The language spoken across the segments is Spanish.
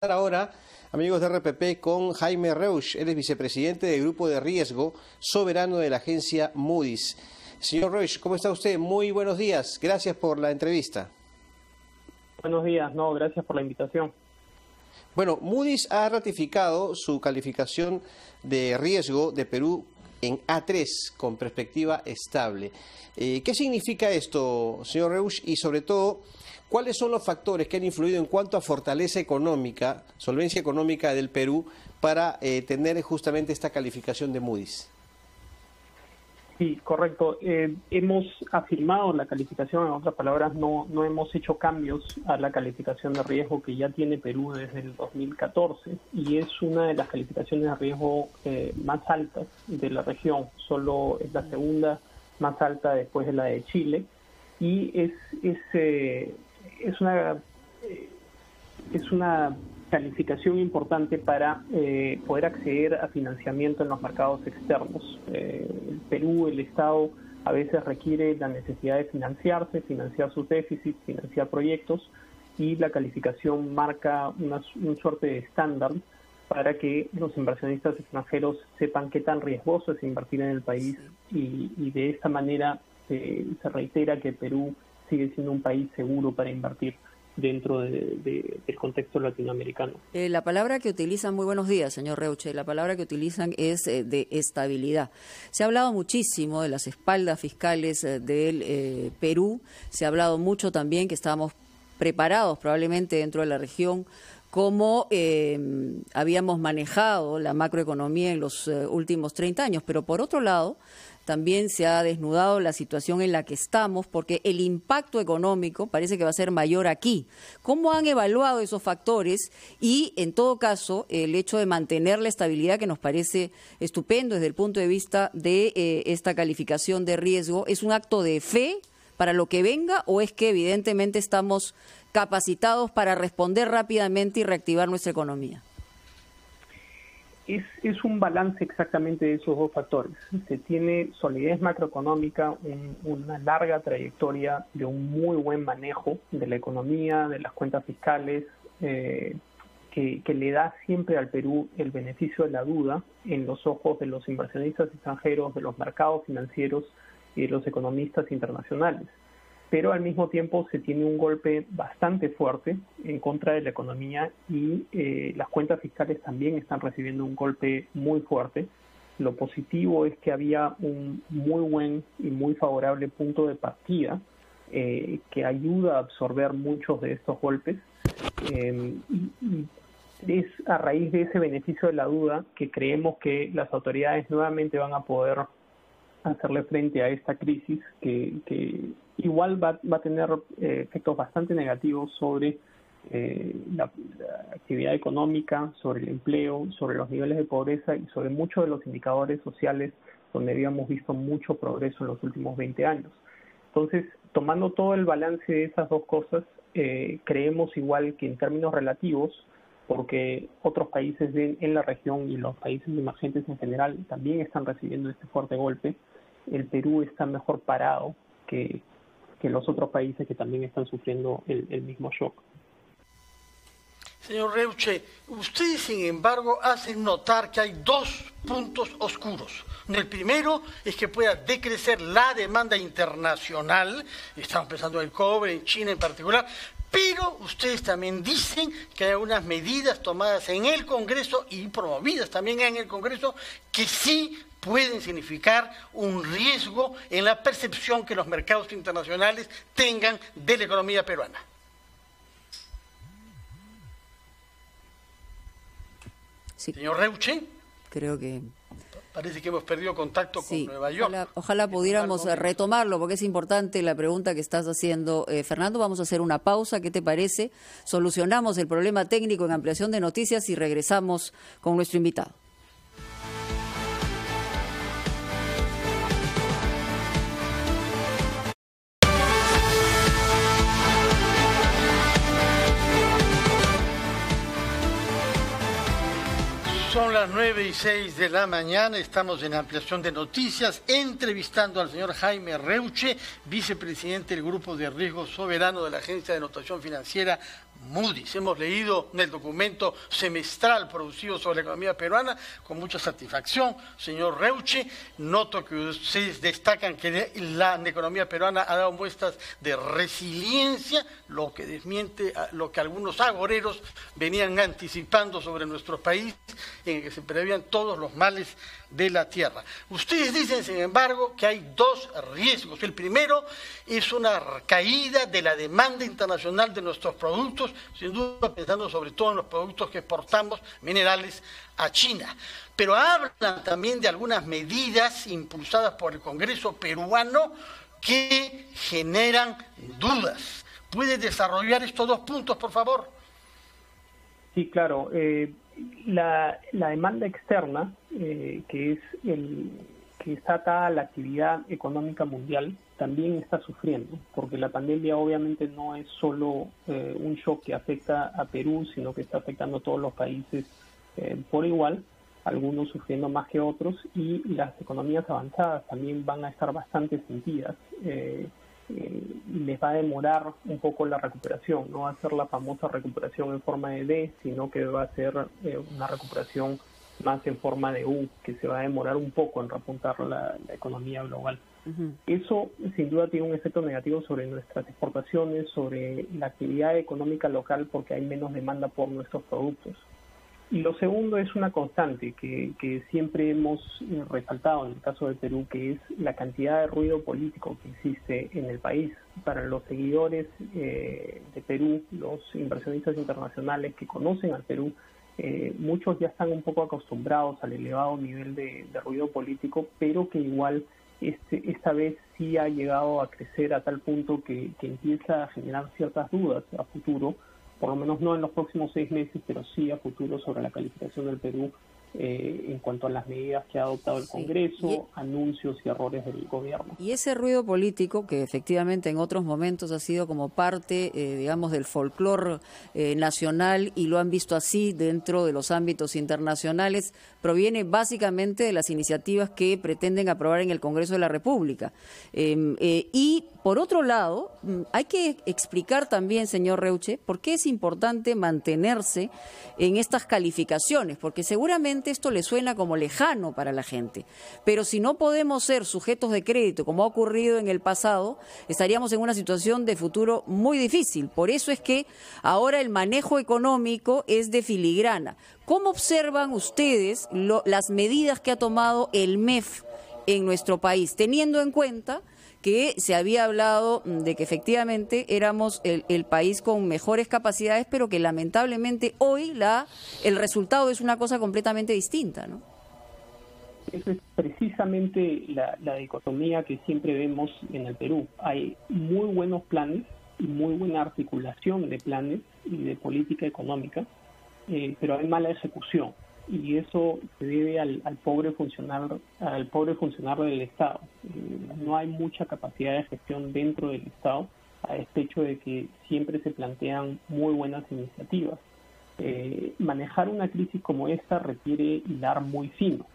Ahora, amigos de RPP, con Jaime Reusch. Él es vicepresidente del Grupo de Riesgo Soberano de la agencia Moody's. Señor Reusch, ¿cómo está usted? Muy buenos días. Gracias por la entrevista. Buenos días. No, gracias por la invitación. Bueno, Moody's ha ratificado su calificación de riesgo de Perú en A3, con perspectiva estable. ¿Qué significa esto, señor Reusch? Y sobre todo, ¿cuáles son los factores que han influido en cuanto a fortaleza económica, solvencia económica del Perú para tener justamente esta calificación de Moody's? Sí, correcto. Hemos afirmado la calificación, en otras palabras, no hemos hecho cambios a la calificación de riesgo que ya tiene Perú desde el 2014 y es una de las calificaciones de riesgo más altas de la región. Solo es la segunda más alta después de la de Chile y es una calificación importante para poder acceder a financiamiento en los mercados externos. El Perú, el Estado, a veces requiere la necesidad de financiarse, financiar sus déficits, financiar proyectos, y la calificación marca una suerte de estándar para que los inversionistas extranjeros sepan qué tan riesgoso es invertir en el país y de esta manera se reitera que Perú sigue siendo un país seguro para invertir dentro del contexto latinoamericano. La palabra que utilizan, muy buenos días, señor Reusch, la palabra que utilizan es de estabilidad. Se ha hablado muchísimo de las espaldas fiscales del Perú, se ha hablado mucho también que estábamos preparados probablemente dentro de la región, cómo habíamos manejado la macroeconomía en los últimos 30 años, pero por otro lado, también se ha desnudado la situación en la que estamos, porque el impacto económico parece que va a ser mayor aquí. ¿Cómo han evaluado esos factores? Y, en todo caso, el hecho de mantener la estabilidad, que nos parece estupendo desde el punto de vista de esta calificación de riesgo, ¿es un acto de fe para lo que venga o es que evidentemente estamos capacitados para responder rápidamente y reactivar nuestra economía? Es un balance exactamente de esos dos factores. Se tiene solidez macroeconómica, una larga trayectoria de un muy buen manejo de la economía, de las cuentas fiscales, que le da siempre al Perú el beneficio de la duda en los ojos de los inversionistas extranjeros, de los mercados financieros y de los economistas internacionales. Pero al mismo tiempo se tiene un golpe bastante fuerte en contra de la economía y las cuentas fiscales también están recibiendo un golpe muy fuerte. Lo positivo es que había un muy buen y muy favorable punto de partida que ayuda a absorber muchos de estos golpes y es a raíz de ese beneficio de la duda que creemos que las autoridades nuevamente van a poder hacerle frente a esta crisis que igual va a tener efectos bastante negativos sobre la actividad económica, sobre el empleo, sobre los niveles de pobreza y sobre muchos de los indicadores sociales donde habíamos visto mucho progreso en los últimos 20 años. Entonces, tomando todo el balance de esas dos cosas, creemos igual que en términos relativos, porque otros países en la región y los países emergentes en general también están recibiendo este fuerte golpe, el Perú está mejor parado que los otros países que también están sufriendo el mismo shock. Señor Reusch, ustedes, sin embargo, hacen notar que hay dos puntos oscuros. El primero es que pueda decrecer la demanda internacional, estamos pensando en el cobre, en China en particular, pero ustedes también dicen que hay unas medidas tomadas en el Congreso y promovidas también en el Congreso que sí pueden significar un riesgo en la percepción que los mercados internacionales tengan de la economía peruana. Sí. Señor Reusch, creo que parece que hemos perdido contacto con Nueva York. Ojalá pudiéramos retomarlo, porque es importante la pregunta que estás haciendo. Fernando, vamos a hacer una pausa. ¿Qué te parece? Solucionamos el problema técnico en ampliación de noticias y regresamos con nuestro invitado. Son las 9:06 de la mañana, estamos en ampliación de noticias, entrevistando al señor Jaime Reusch, vicepresidente del Grupo de Riesgo Soberano de la Agencia de Notación Financiera Moody's. Hemos leído en el documento semestral producido sobre la economía peruana con mucha satisfacción. Señor Reuche, noto que ustedes destacan que la economía peruana ha dado muestras de resiliencia, lo que desmiente lo que algunos agoreros venían anticipando sobre nuestro país, en el que se preveían todos los males de la tierra. Ustedes dicen, sin embargo, que hay dos riesgos. El primero es una caída de la demanda internacional de nuestros productos, sin duda pensando sobre todo en los productos que exportamos, minerales, a China. Pero hablan también de algunas medidas impulsadas por el Congreso peruano que generan dudas. ¿Puede desarrollar estos dos puntos, por favor? Sí, claro. La demanda externa, que está atada a la actividad económica mundial, también está sufriendo, porque la pandemia obviamente no es solo un shock que afecta a Perú, sino que está afectando a todos los países por igual, algunos sufriendo más que otros, y las economías avanzadas también van a estar bastante sentidas. Les va a demorar un poco la recuperación, no va a ser la famosa recuperación en forma de D, sino que va a ser una recuperación más en forma de U, que se va a demorar un poco en repuntar la economía global. Eso sin duda tiene un efecto negativo sobre nuestras exportaciones, sobre la actividad económica local, porque hay menos demanda por nuestros productos. Y lo segundo es una constante que siempre hemos resaltado en el caso de Perú, que es la cantidad de ruido político que existe en el país. Para los seguidores de Perú, los inversionistas internacionales que conocen al Perú, muchos ya están un poco acostumbrados al elevado nivel de ruido político, pero que igual esta vez sí ha llegado a crecer a tal punto que empieza a generar ciertas dudas a futuro, por lo menos no en los próximos 6 meses, pero sí a futuro, sobre la calificación del Perú en cuanto a las medidas que ha adoptado el Congreso, anuncios y errores del gobierno. Y ese ruido político, que efectivamente en otros momentos ha sido como parte, digamos, del folclore nacional, y lo han visto así dentro de los ámbitos internacionales, proviene básicamente de las iniciativas que pretenden aprobar en el Congreso de la República. Y por otro lado, hay que explicar también, señor Reuche, por qué es importante mantenerse en estas calificaciones, porque seguramente esto le suena como lejano para la gente, pero si no podemos ser sujetos de crédito, como ha ocurrido en el pasado, estaríamos en una situación de futuro muy difícil. Por eso es que ahora el manejo económico es de filigrana. ¿Cómo observan ustedes las medidas que ha tomado el MEF en nuestro país, teniendo en cuenta que se había hablado de que efectivamente éramos el país con mejores capacidades, pero que lamentablemente hoy el resultado es una cosa completamente distinta, ¿no? Esa es precisamente la dicotomía que siempre vemos en el Perú. Hay muy buenos planes y muy buena articulación de planes y de política económica, pero hay mala ejecución. Y eso se debe al pobre funcionario del Estado. No hay mucha capacidad de gestión dentro del Estado, a despecho de que siempre se plantean muy buenas iniciativas. Manejar una crisis como esta requiere hilar muy fino,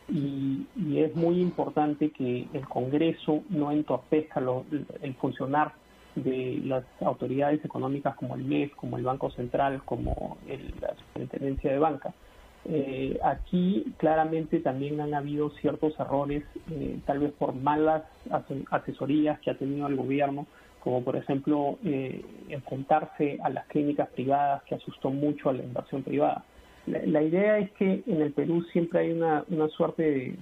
y es muy importante que el Congreso no entorpezca el funcionar de las autoridades económicas como el MEF, como el Banco Central, como la Superintendencia de Banca. Aquí claramente también han habido ciertos errores, tal vez por malas asesorías que ha tenido el gobierno, como por ejemplo enfrentarse a las clínicas privadas, que asustó mucho a la inversión privada. La idea es que en el Perú siempre hay una suerte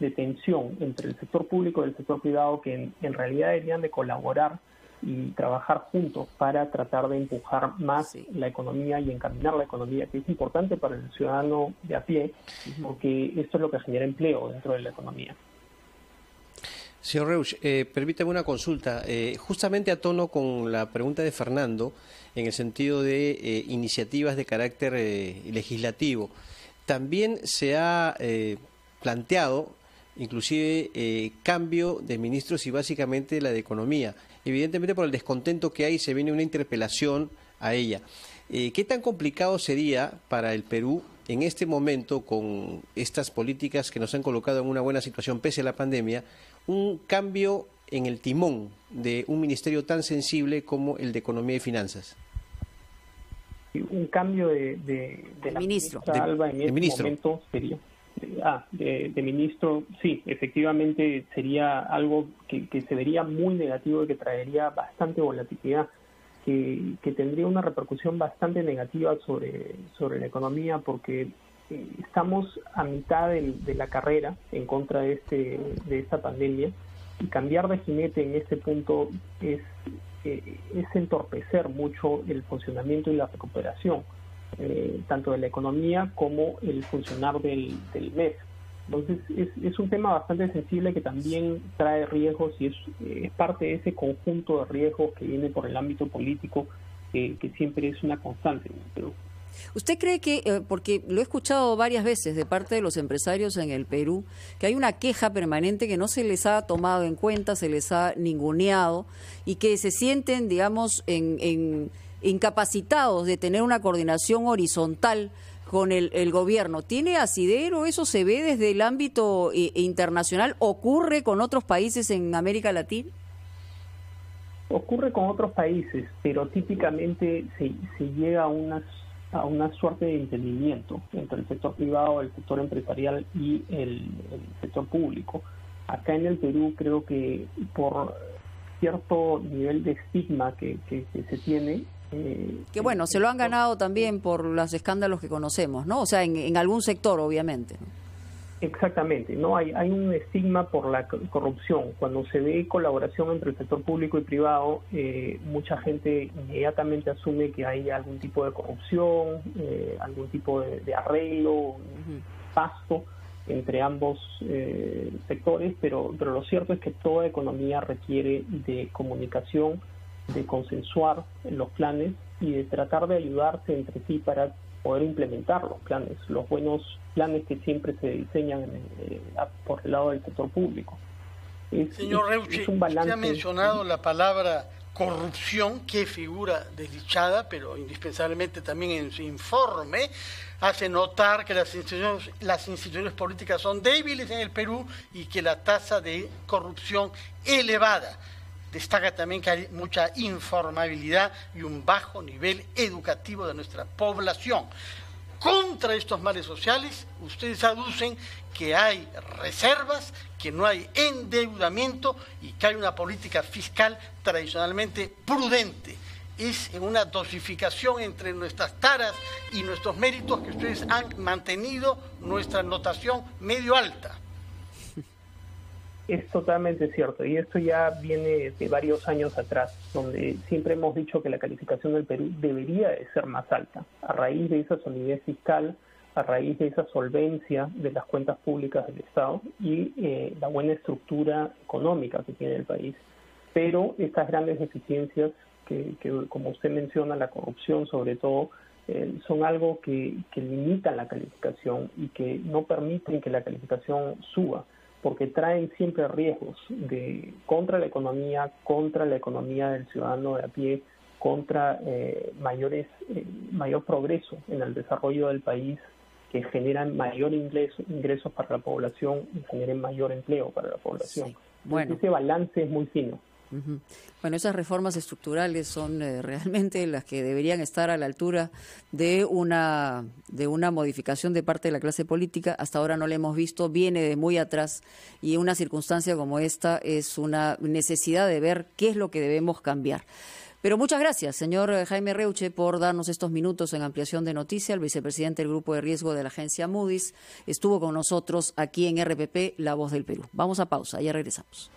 de tensión entre el sector público y el sector privado, que en realidad deberían de colaborar y trabajar juntos para tratar de empujar más la economía y encaminar la economía, que es importante para el ciudadano de a pie, porque esto es lo que genera empleo dentro de la economía. Señor Reusch, permítame una consulta, justamente a tono con la pregunta de Fernando, en el sentido de iniciativas de carácter legislativo. También se ha planteado, inclusive, cambio de ministros y básicamente la de Economía. Evidentemente, por el descontento que hay, se viene una interpelación a ella. ¿Qué tan complicado sería para el Perú en este momento, con estas políticas que nos han colocado en una buena situación pese a la pandemia, un cambio en el timón de un ministerio tan sensible como el de Economía y Finanzas? un cambio de la ministro ministra Alba en este momento sería de ministro, sí, efectivamente sería algo que se vería muy negativo y que traería bastante volatilidad, que tendría una repercusión bastante negativa sobre la economía, porque estamos a mitad de la carrera en contra de esta pandemia, y cambiar de jinete en este punto es entorpecer mucho el funcionamiento y la recuperación, tanto de la economía como el funcionar del mes. Entonces es un tema bastante sensible que también trae riesgos, y es parte de ese conjunto de riesgos que viene por el ámbito político, que siempre es una constante en el Perú. ¿Usted cree que, porque lo he escuchado varias veces de parte de los empresarios en el Perú, que hay una queja permanente que no se les ha tomado en cuenta, se les ha ninguneado, y que se sienten, digamos, incapacitados de tener una coordinación horizontal con el gobierno? ¿Tiene asidero? ¿Eso se ve desde el ámbito internacional? ¿Ocurre con otros países en América Latina? Ocurre con otros países, pero típicamente se llega a una suerte de entendimiento entre el sector privado, el sector empresarial y el sector público. Acá en el Perú creo que por cierto nivel de estigma que se tiene... que bueno, se lo han ganado también por los escándalos que conocemos, ¿no? O sea, en algún sector, obviamente, ¿no? Exactamente, ¿no? Hay un estigma por la corrupción. Cuando se ve colaboración entre el sector público y privado, mucha gente inmediatamente asume que hay algún tipo de corrupción, algún tipo de arreglo, pasto entre ambos sectores, pero lo cierto es que toda economía requiere de comunicación, de consensuar los planes y de tratar de ayudarse entre sí para poder implementar los buenos planes que siempre se diseñan por el lado del sector público. Señor Reuche, usted ha mencionado la palabra corrupción, que figura desdichada, pero indispensablemente también en su informe hace notar que las instituciones políticas son débiles en el Perú y que la tasa de corrupción elevada. Destaca también que hay mucha informabilidad y un bajo nivel educativo de nuestra población. Contra estos males sociales, ustedes aducen que hay reservas, que no hay endeudamiento y que hay una política fiscal tradicionalmente prudente. Es en una dosificación entre nuestras taras y nuestros méritos que ustedes han mantenido nuestra notación medio alta. Es totalmente cierto, y esto ya viene de varios años atrás, donde siempre hemos dicho que la calificación del Perú debería de ser más alta, a raíz de esa solidez fiscal, a raíz de esa solvencia de las cuentas públicas del Estado y la buena estructura económica que tiene el país. Pero estas grandes deficiencias, que como usted menciona, la corrupción sobre todo, son algo que limitan la calificación y que no permiten que la calificación suba, porque traen siempre riesgos contra la economía del ciudadano de a pie, contra mayor progreso en el desarrollo del país, que generan mayor ingresos para la población y generen mayor empleo para la población. Sí. Bueno. Ese balance es muy fino. Bueno, esas reformas estructurales son realmente las que deberían estar a la altura de una modificación de parte de la clase política. Hasta ahora no la hemos visto, viene de muy atrás, y una circunstancia como esta es una necesidad de ver qué es lo que debemos cambiar. Pero muchas gracias, señor Jaime Reuche, por darnos estos minutos en Ampliación de Noticia. El vicepresidente del Grupo de Riesgo de la agencia Moody's estuvo con nosotros aquí en RPP, La Voz del Perú. Vamos a pausa, ya regresamos.